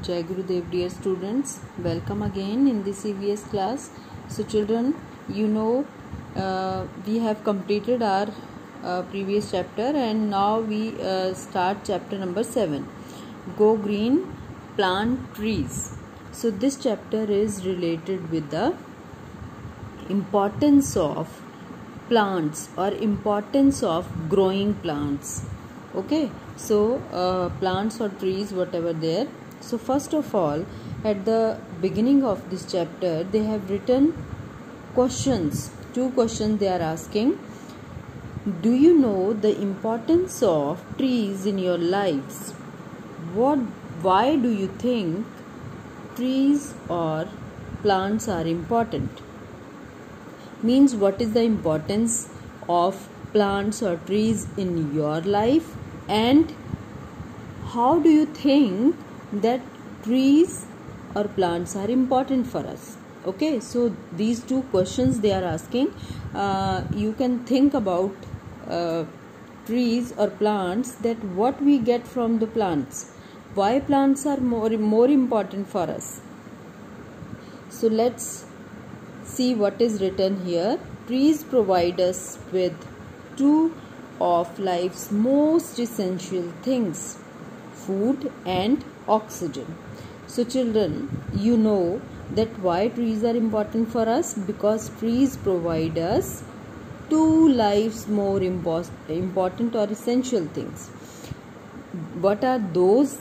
Jai Gurudev, dear students, welcome again in this EVS class. So children, we have completed our previous chapter and now we start chapter number 7, Go Green, Plant Trees. So this chapter is related with the importance of plants or importance of growing plants. Okay, so plants or trees, whatever there. So first of all, at the beginning of this chapter, they have written questions. 2 questions they are asking. Do you know the importance of trees in your lives? Why do you think trees or plants are important? Means what is the importance of plants or trees in your life, and how do you think that trees or plants are important for us? Okay, so these 2 questions they are asking. You can think about trees or plants, that what we get from the plants, why plants are more important for us. So let's see what is written here. Trees provide us with 2 of life's most essential things, food and oxygen. So children, you know that why trees are important for us, because trees provide us 2 life's more important or essential things. What are those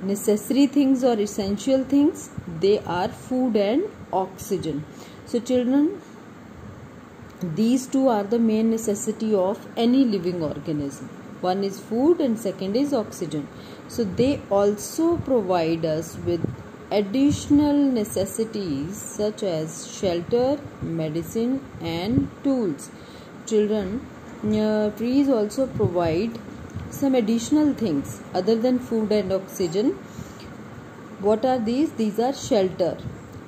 necessary things or essential things? They are food and oxygen. So children, these 2 are the main necessity of any living organism. One is food and second is oxygen. So they also provide us with additional necessities such as shelter, medicine and tools. Children, trees also provide some additional things other than food and oxygen. What are these? These are shelter.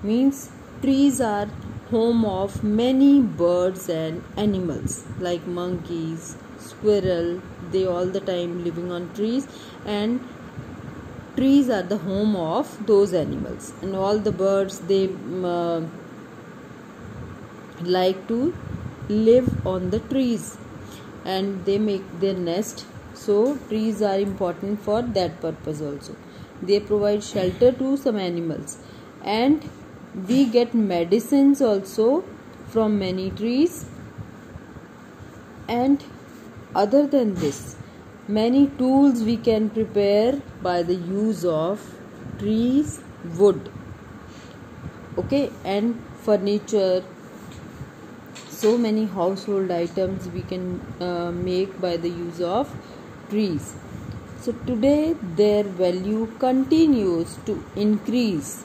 Means trees are home of many birds and animals like monkeys, squirrel. They all the time living on trees, and trees are the home of those animals. And all the birds, they like to live on the trees and they make their nest. So trees are important for that purpose also. They provide shelter to some animals, and we get medicines also from many trees. And other than this, many tools we can prepare by the use of trees, wood, okay, and furniture. So many household items we can make by the use of trees. So today their value continues to increase.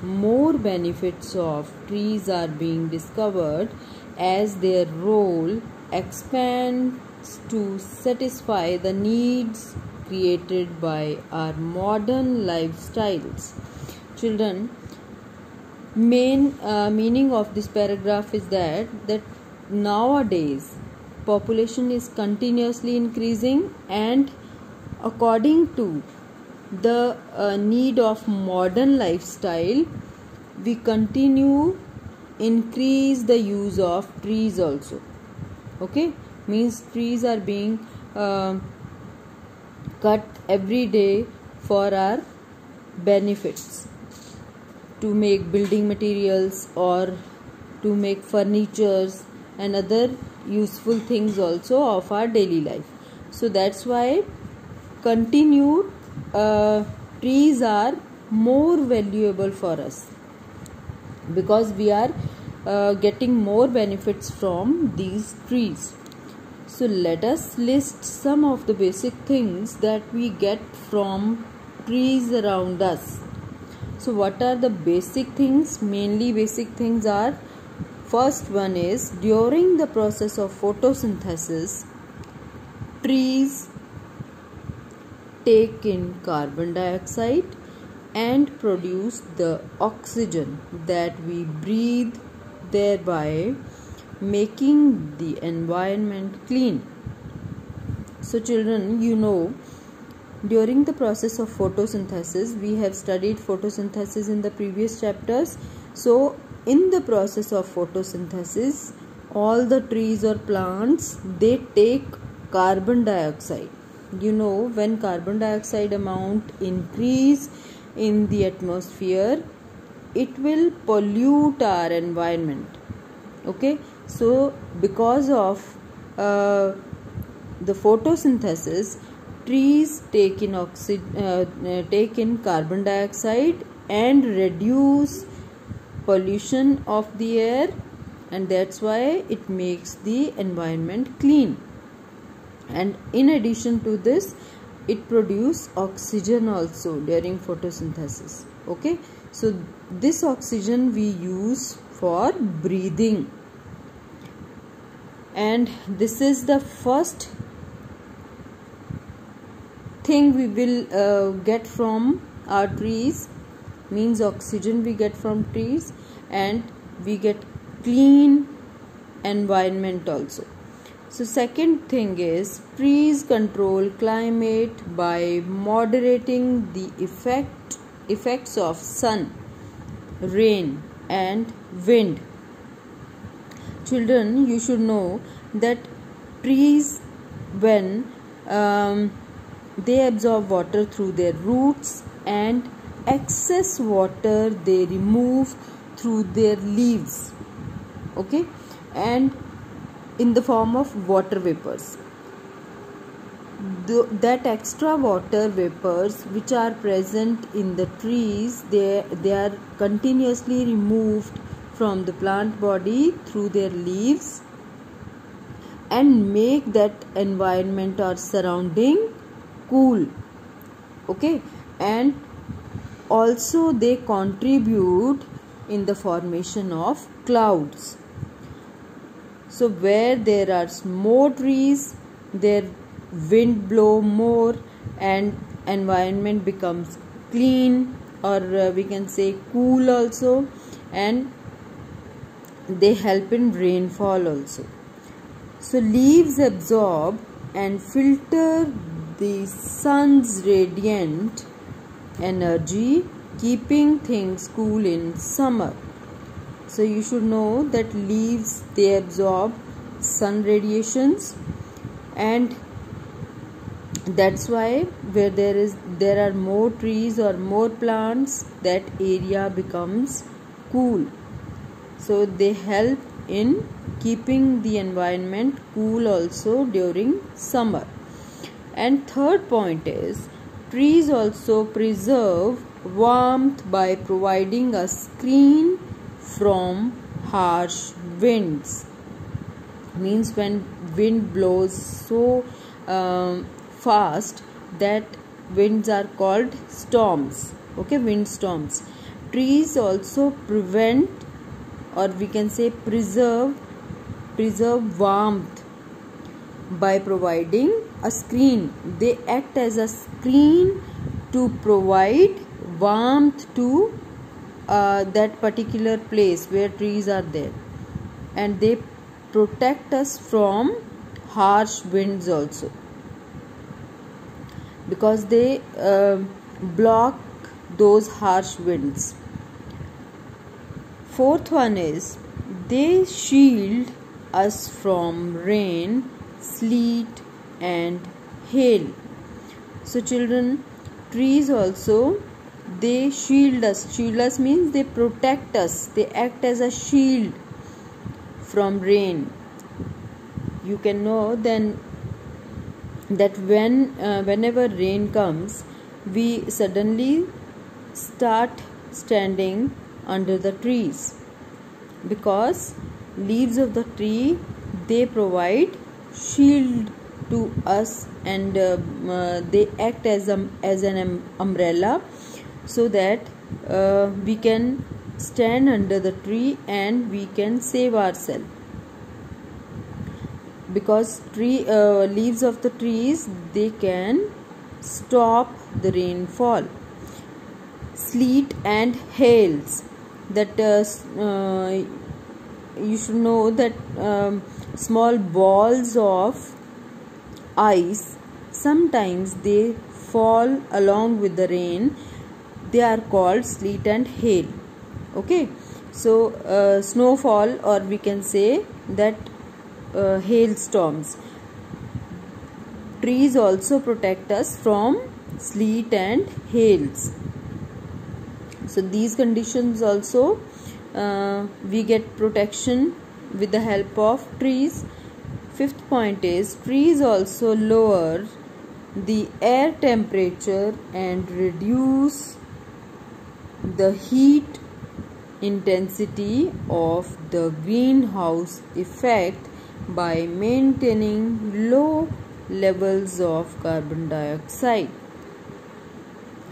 More benefits of trees are being discovered as their role expands to satisfy the needs created by our modern lifestyles. Children, main meaning of this paragraph is that nowadays population is continuously increasing, and according to the need of modern lifestyle, we continue increase the use of trees also. Okay, means trees are being cut every day for our benefits, to make building materials or to make furnitures and other useful things also of our daily life. So that's why continued trees are more valuable for us, because we are getting more benefits from these trees. So let us list some of the basic things that we get from trees around us. So what are the basic things? Mainly basic things are, first one is, during the process of photosynthesis, trees take in carbon dioxide and produce the oxygen that we breathe, thereby making the environment clean. So children, you know during the process of photosynthesis, we have studied photosynthesis in the previous chapters. So in the process of photosynthesis, all the trees or plants, they take carbon dioxide. You know, when carbon dioxide amount increase in the atmosphere, it will pollute our environment. Okay, so because of the photosynthesis, trees take in carbon dioxide and reduce pollution of the air, and that's why it makes the environment clean. And in addition to this, it produces oxygen also during photosynthesis. Okay, so this oxygen we use for breathing, and this is the first thing we will get from our trees, means oxygen we get from trees, and we get clean environment also. So second thing is, trees control climate by moderating the effects of sun, rain and wind. Children, you should know that trees, when they absorb water through their roots, and excess water they remove through their leaves. Okay, and in the form of water vapors. That extra water vapors which are present in the trees, they are continuously removed from the plant body through their leaves and make that environment or surrounding cool. Okay, and also they contribute in the formation of clouds. So where there are more trees, their wind blow more and environment becomes clean, or we can say cool also, and they help in rainfall also. So leaves absorb and filter the sun's radiant energy, keeping things cool in summer. So you should know that leaves, they absorb sun radiations, and that's why where there are more trees or more plants, that area becomes cool. So they help in keeping the environment cool also during summer. And third point is, trees also preserve warmth by providing a screen from harsh winds. Means when wind blows so fast, that winds are called storms. Okay, wind storms. Trees also prevent, or we can say preserve warmth by providing a screen. They act as a screen to provide warmth to that particular place where trees are there, and they protect us from harsh winds also, because they block those harsh winds. Fourth one is, they shield us from rain, sleet and hail. So children, trees also, they shield us. Shield us means they protect us. They act as a shield from rain. You can know then that whenever rain comes, we suddenly start standing under the trees, because leaves of the tree, they provide shield to us, and they act as an umbrella, so that we can stand under the tree and we can save ourselves, because leaves of the trees, they can stop the rainfall. Sleet and hails, that you should know that small balls of ice, sometimes they fall along with the rain, they are called sleet and hail. Okay, so snowfall, or we can say that hailstorms. Trees also protect us from sleet and hails. So these conditions also we get protection with the help of trees. Fifth point is trees also lower the air temperature and reduce the heat intensity of the greenhouse effect by maintaining low levels of carbon dioxide.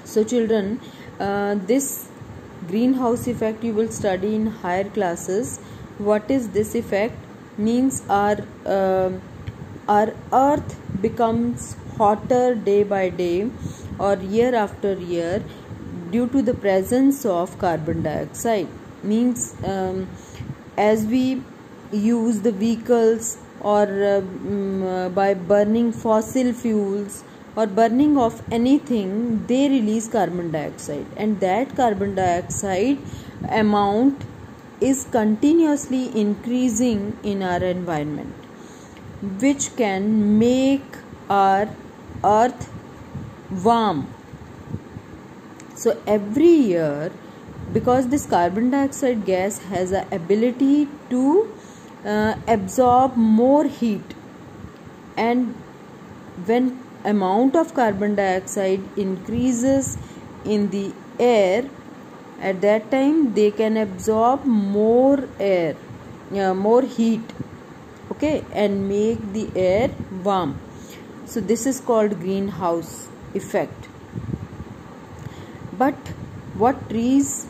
So children, this greenhouse effect you will study in higher classes. What is this effect? Means our earth becomes hotter day by day or year after year due to the presence of carbon dioxide. Means as we use the vehicles or by burning fossil fuels or burning of anything, they release carbon dioxide, and that carbon dioxide amount is continuously increasing in our environment, which can make our earth warm. So every year, because this carbon dioxide gas has the ability to absorb more heat, and when amount of carbon dioxide increases in the air, at that time they can absorb more air, more heat, okay, and make the air warm. So this is called greenhouse effect. But what trees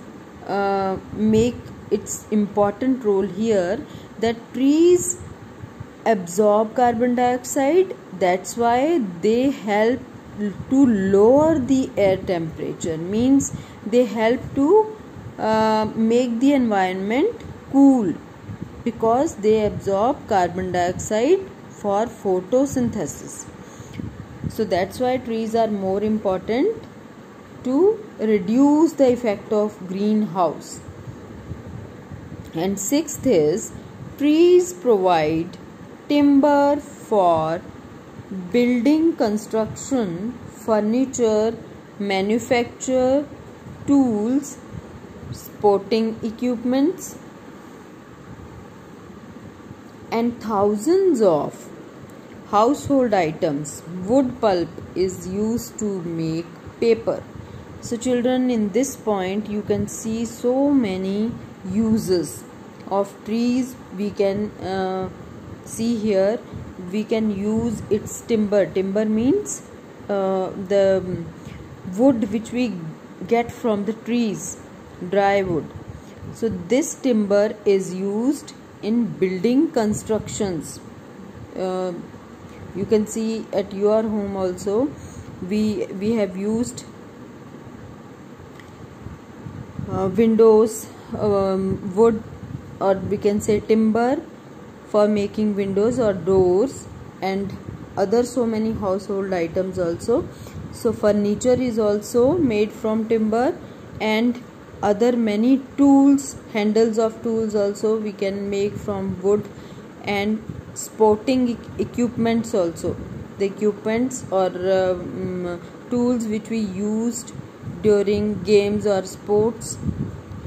make its important role here, that trees absorb carbon dioxide, that's why they help to lower the air temperature. Means they help to make the environment cool, because they absorb carbon dioxide for photosynthesis. So that's why trees are more important to reduce the effect of greenhouse. And sixth is trees provide timber for building construction, furniture, manufacture, tools, sporting equipments, and thousands of household items. Wood pulp is used to make paper. So children, in this point you can see so many uses of trees. We can see here, we can use its timber. Timber means the wood which we get from the trees, dry wood. So this timber is used in building constructions. You can see at your home also, we have used windows, wood, or we can say timber, for making windows or doors, and other so many household items also. So furniture is also made from timber, and other many tools, handles of tools also we can make from wood, and sporting equipments also, the equipments or tools which we used during games or sports,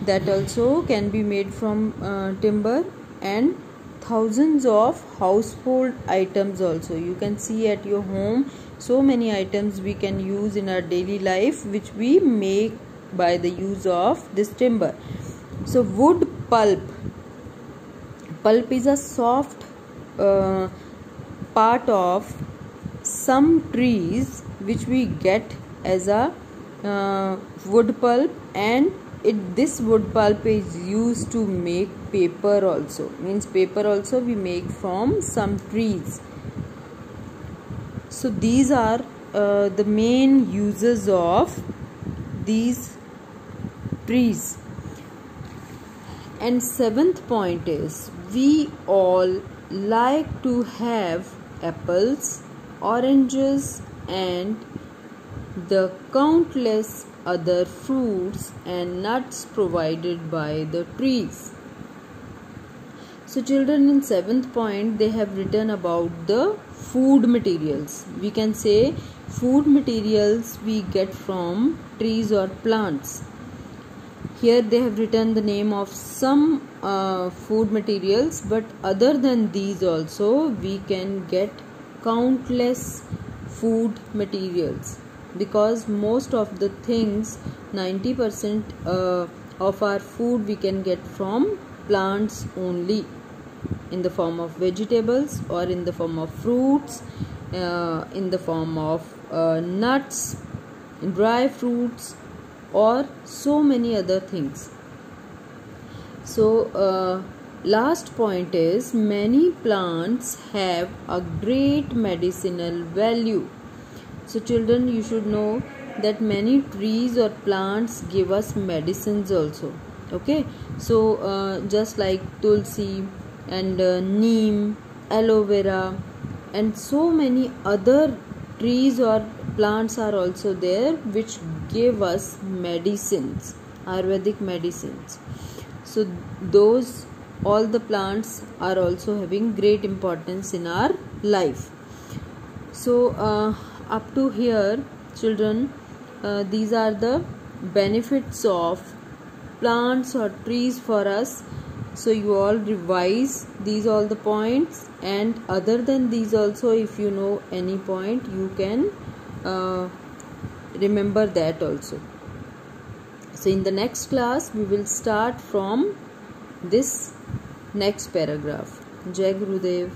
that also can be made from timber. And thousands of household items also, you can see at your home so many items we can use in our daily life, which we make by the use of this timber. So wood pulp is a soft part of some trees which we get as a wood pulp, and this wood pulp is used to make paper also. Means paper also we make from some trees. So these are the main uses of these trees. And seventh point is, we all like to have apples, oranges, and the countless other fruits and nuts provided by the trees. So children, in 7th point they have written about the food materials. We can say food materials we get from trees or plants. Here they have written the name of some food materials, but other than these also we can get countless food materials, because most of the things, 90% of our food we can get from plants only, in the form of vegetables or in the form of fruits, in the form of nuts, dry fruits, or so many other things. So last point is, many plants have a great medicinal value. So children, you should know that many trees or plants give us medicines also. Okay, so just like tulsi and neem, aloe vera, and so many other trees or plants are also there which give us medicines, Ayurvedic medicines. So those, all the plants are also having great importance in our life. So up to here children, these are the benefits of plants or trees for us. So you all revise these all the points, and other than these also, if you know any point, you can remember that also. So in the next class we will start from this next paragraph. Jai Gurudev.